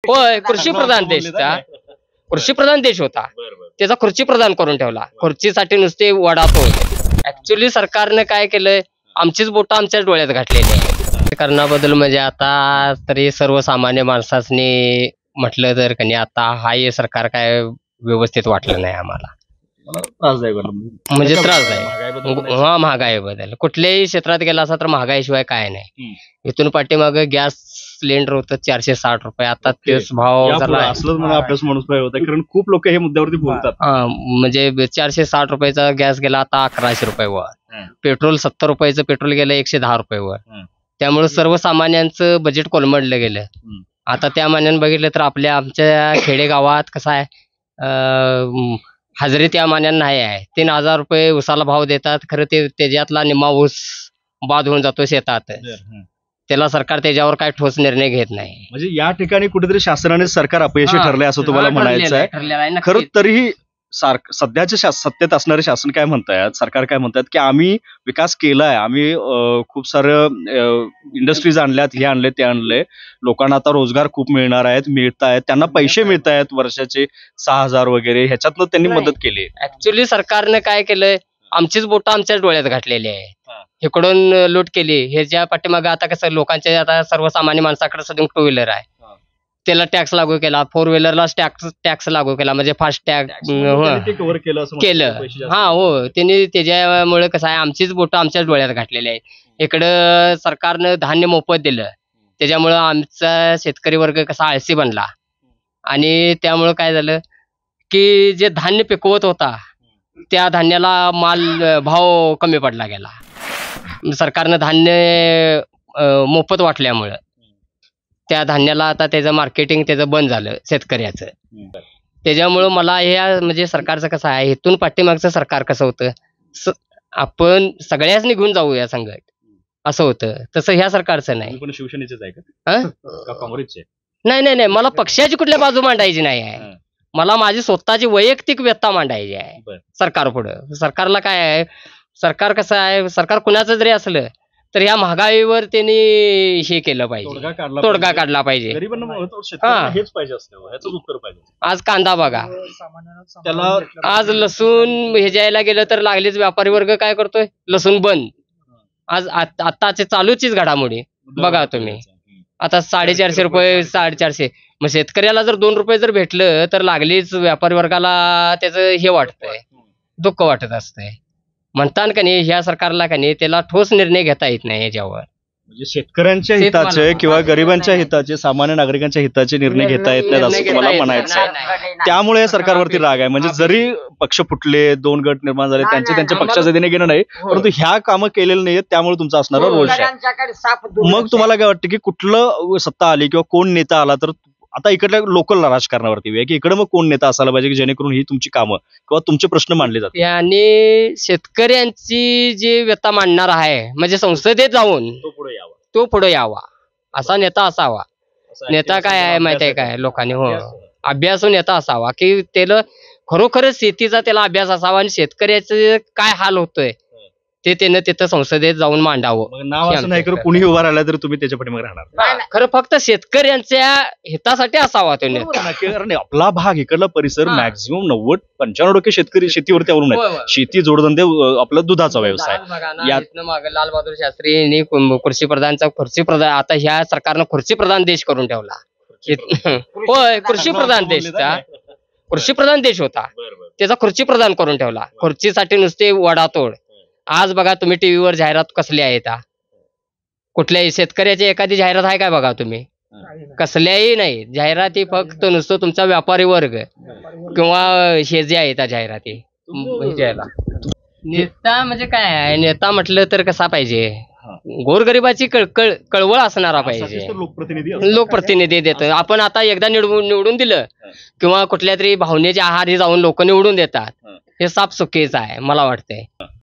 होय, कृषी प्रधान देश कृषी प्रधान देश होता. त्याचा खुर्ची प्रदान करून ठेवला. खुर्चीसाठी नुसते वडापाव. ऍक्च्युली सरकारने काय केलंय, आमचीच बोटं आमच्याच डोळ्यात घातलेली आहे. करण्याबद्दल म्हणजे आता तरी सर्वसामान्य माणसाने म्हटलं तर कनी आता हे सरकार काय व्यवस्थित वाटलं नाही आम्हाला. म्हणजे त्रासदायक. हा, महागाई बद्दल कुठल्याही क्षेत्रात गेला असा तर महागाईशिवाय काय नाही. इथून पाठीमागे गॅस सिलेंडर होतं 460 रुपये, आता तेच भाव झाला. कारण खूप लोक हे मुद्द्यावरती बोलतात. म्हणजे 460 रुपयाचा गॅस गेला आता 1100 रुपये वर. पेट्रोल 70 रुपयाचं पेट्रोल गेलं 110 रुपये वर. त्यामुळे सर्वसामान्यांचं बजेट कोलमडलं गेलं. आता त्या मानाने बघितलं तर आमच्या खेडेगावात कसं आहे, हजेरी त्या मानाने नाही आहे. 3000 रुपये उसाला भाव देतात, खरं ते त्याच्यातला निम्मा ऊस बाद होऊन जातो शेतात. त्याला सरकार त्याच्यावर काय ठोस निर्णय घेत नाही. म्हणजे या ठिकाणी कुठेतरी शासनाने सरकार अपयशी ठरले असं तुम्हाला म्हणायचं आहे. खरं तरीही सध्याच्या सत्तेत असणारे शासन काय म्हणतायत, सरकार काय म्हणतात की आम्ही विकास केलाय, आम्ही खूप सारं इंडस्ट्रीज आणल्यात, हे आणले ते आणले, लोकांना आता रोजगार खूप मिळणार आहेत, मिळत आहेत, त्यांना पैसे मिळत आहेत वर्षाचे 6000 वगैरे, ह्याच्यातनं त्यांनी मदत केली. ऍक्च्युली सरकारने काय केलंय, आमचीच बोटं आमच्याच डोळ्यात घातलेली आहे. इकडून लूट केली. ह्याच्या पाठीमागे आता कसं लोकांचे आता सर्वसामान्य माणसाकडे सध्या 2 व्हीलर आहे, त्याला टॅक्स लागू केला. 4 व्हीलरला टॅक्स लागू केला, म्हणजे फास्ट टॅग केलं. हा, हो, त्यांनी त्याच्यामुळे कसं आहे, आमचीच बोटं आमच्याच डोळ्यात घातलेली आहे. इकडं सरकारनं धान्य मोफत दिलं, त्याच्यामुळं आमचा शेतकरी वर्ग कसा आळशी बनला. आणि त्यामुळं काय झालं की जे धान्य पिकवत होता त्या धान्याला भाव कमी पडला गेला. सरकारनं धान्य मोफत वाटल्यामुळं त्या धान्याला आता त्याचं मार्केटिंग त्याचं बंद झालं शेतकऱ्याचं. त्याच्यामुळं मला म्हणजे सरकारचं कसं आहे, इथून पाठीमागचं सरकार कसं होतं, आपण सगळ्याच निघून जाऊया संगत असं होतं. तसं ह्या सरकारचं नाही. शिवसेनेचेच आहे का काँग्रेसचे? नाही, मला पक्षाची कुठल्या बाजू मांडायची नाही आहे. मला माझी स्वतःची वैयक्तिक व्यथा मांडायची आहे सरकार पुढं. सरकारला काय आहे, सरकार कसं आहे, सरकार कुणाचं जरी असलं तर ह्या महागाईवर त्यांनी हे केलं पाहिजे, तोडगा काढला पाहिजे. आज कांदा बघा, आज लसूण हे जायला गेलं तर लागलीच व्यापारी वर्ग काय करतोय, लसूण बंद. आज आताचे चालूचीच घडामोडी बघा तुम्ही. आता 450 रुपये, 450. मग शेतकऱ्याला जर 2 रुपये जर भेटलं तर लागलीच व्यापारी वर्गाला त्याचं हे वाटतंय, दुःख वाटत असतंय. म्हणताना का नाही, ह्या सरकारला का नाही त्याला ठोस निर्णय घेता येत नाही याच्यावर. म्हणजे शेतकऱ्यांच्या हिताचे किंवा गरिबांच्या हिताचे, सामान्य नागरिकांच्या हिताचे निर्णय घेता येत नाहीत असं तुम्हाला म्हणायचं आहे. त्यामुळे सरकारवरती राग आहे. म्हणजे जरी पक्ष फुटले, 2 गट निर्माण झाले, त्यांच्या पक्षाचं देणं घेणं नाही, परंतु ह्या कामं केलेलं नाहीयेत, त्यामुळे तुमचा असणारा रोष आहे. मग तुम्हाला काय वाटतं की कुठलं सत्ता आली किंवा कोण नेता आला तर आता इकडल्या लोकल राजकारणावरती की इकडे मग कोण नेता असायला पाहिजे की जेणेकरून ही तुमची कामं किंवा तुमचे प्रश्न मांडले जातात. आणि शेतकऱ्यांची जी व्यथा मांडणार आहे, म्हणजे संसदेत जाऊन तो पुढे यावा असा नेता असावा. नेता काय आहे माहिती आहे काय, लोकांनी अभ्यासू नेता असावा की त्याला खरोखरच शेतीचा त्याला अभ्यास असावा आणि शेतकऱ्याचं काय हाल होतोय ते त्यानं तिथं संसदेत जाऊन मांडावं. नाव असं नाही, कुणीही उभा राहिला तर तुम्ही त्याच्या पाठीमागे राहणार. खरं फक्त शेतकऱ्यांच्या हितासाठी असावा तो नेता. कारण आपला भाग, इकडला परिसर मॅक्झिमम 90-95% शेतकरी शेतीवरती अवलंबून आहेत. शेती, जोडधंदे, आपला दुधाचा व्यवसाय. मागे लालबहादूर शास्त्रींनी कृषी प्रधान, आता ह्या सरकारनं कृषी प्रधान देश करून ठेवला. होय, कृषी प्रधान देश होता, त्याचा खुर्ची प्रदान करून ठेवला. खुर्चीसाठी नुसते वडातोड. आज बघा तुम्ही टीव्हीवर जाहिरात कसली आहे, कुठल्याही शेतकऱ्याची एखादी जाहिरात आहे काय बघा तुम्ही, कसल्याही नाही जाहिराती. फक्त नुसतं तुमचा व्यापारी वर्ग किंवा हे जे आहे त्या जाहिराती. नेता म्हणजे काय आहे, नेता म्हटलं तर कसा पाहिजे, गोरगरिबाची कळवळ असणारा पाहिजे, लोकप्रतिनिधी देतो. आपण आता एकदा निवडून दिलं किंवा कुठल्या तरी भावनेच्या आहारी जाऊन लोक निवडून देतात, हे साफ चुकीचं आहे मला वाटतंय.